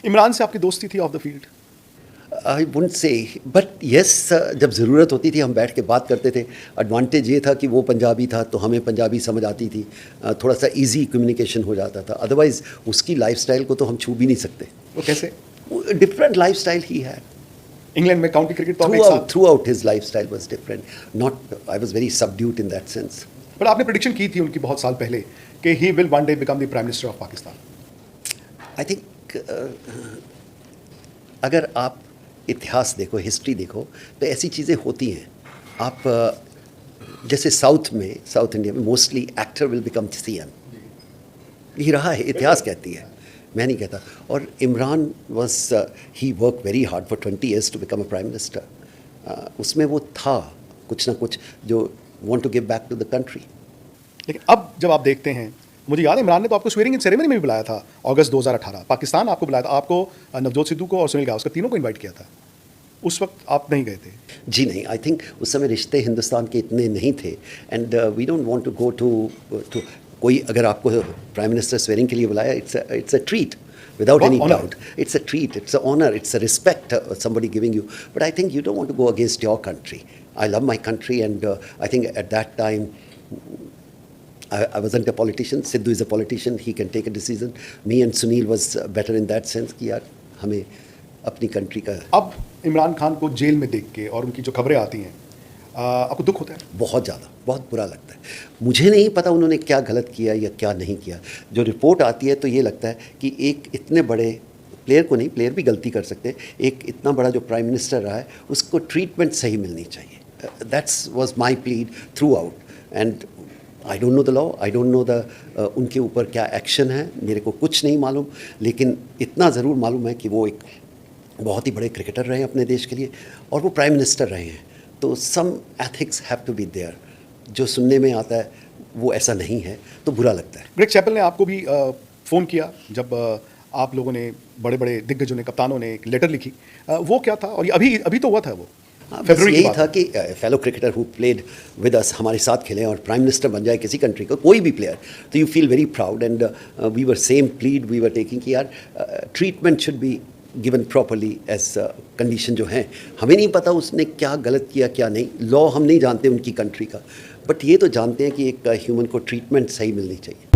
इमरान से आपकी दोस्ती थी of the field? I wouldn't say, but yes, जब ज़रूरत होती थी हम बैठ के बात करते थे। एडवांटेज ये था कि वो पंजाबी था तो हमें पंजाबी समझ आती थी, थोड़ा सा इजी कम्युनिकेशन हो जाता था। अदरवाइज़ उसकी लाइफस्टाइल को तो हम छू भी नहीं सकते। वो कैसे? डिफरेंट लाइफस्टाइल ही है। इंग्लैंड में काउंटी क्रिकेट तो आप एक साथ through out his lifestyle was different, not, I was very subdued in that sense. पर आपने प्रेडिक्शन की थी उनकी बहुत साल पहले कि he will one day become the prime minister of Pakistan. I think अगर आप इतिहास देखो, हिस्ट्री देखो, तो ऐसी चीज़ें होती हैं। आप जैसे साउथ इंडिया में mostly actor will become CM, ये रहा है, इतिहास कहती है, मैं नहीं कहता। और Imran was he work very hard for 20 years to become a prime minister. उसमें वो था कुछ ना कुछ जो want to give back to the country. लेकिन अब जब आप देखते हैं, मुझे याद है इमरान ने तो आपको स्वेरिंग इन सेरेमनी में भी बुलाया था अगस्त 2018, पाकिस्तान आपको बुलाया था, आपको नवजोत सिद्धू को और सुनील गावस्कर तीनों को इनवाइट किया था। उस वक्त आप नहीं गए थे? जी नहीं, आई थिंक उस समय रिश्ते हिंदुस्तान के इतने नहीं थे, and we don't want to go to कोई अगर आपको प्राइम मिनिस्टर स्वेरिंग के लिए बुलाया, it's a treat without any doubt. It's a treat, it's an honor, it's a respect somebody giving you. But I think you don't want to go against your country. I love my country, and I think at that time I wasn't a politician. Sidhu is a politician. He can take a decision. Me and Sunil was better in that sense कि यार हमें अपनी country का। अब इमरान खान को jail में देख के और उनकी जो खबरें आती हैं, आपको दुख होता है? बहुत ज़्यादा, बहुत बुरा लगता है। मुझे नहीं पता उन्होंने क्या गलत किया या क्या नहीं किया। जो रिपोर्ट आती है तो ये लगता है कि एक इतने बड़े प्लेयर को नहीं, प्लेयर भी गलती कर सकते हैं, एक इतना बड़ा जो प्राइम मिनिस्टर रहा है उसको ट्रीटमेंट सही मिलनी चाहिए। That's was my plead through out, and I don't know the law, I don't know the उनके ऊपर क्या एक्शन है, मेरे को कुछ नहीं मालूम। लेकिन इतना ज़रूर मालूम है कि वो एक बहुत ही बड़े क्रिकेटर रहे हैं अपने देश के लिए, और वो प्राइम मिनिस्टर रहे हैं, तो some ethics have to be there. जो सुनने में आता है वो ऐसा नहीं है, तो बुरा लगता है। ग्रेग चैपल ने आपको भी फ़ोन किया जब आप लोगों ने, बड़े बड़े दिग्गजों ने, कप्तानों ने एक लेटर लिखी, वो क्या था? और ये अभी तो हुआ था वो फरवरी यही था कि fellow cricketer who played with us, हमारे साथ खेले और प्राइम मिनिस्टर बन जाए किसी कंट्री का, कोई भी प्लेयर, तो you feel very proud, and we were same plead we were taking कि यार treatment should be given properly as condition जो है। हमें नहीं पता उसने क्या गलत किया क्या नहीं, लॉ हम नहीं जानते उनकी कंट्री का, बट ये तो जानते हैं कि एक ह्यूमन को ट्रीटमेंट सही मिलनी चाहिए।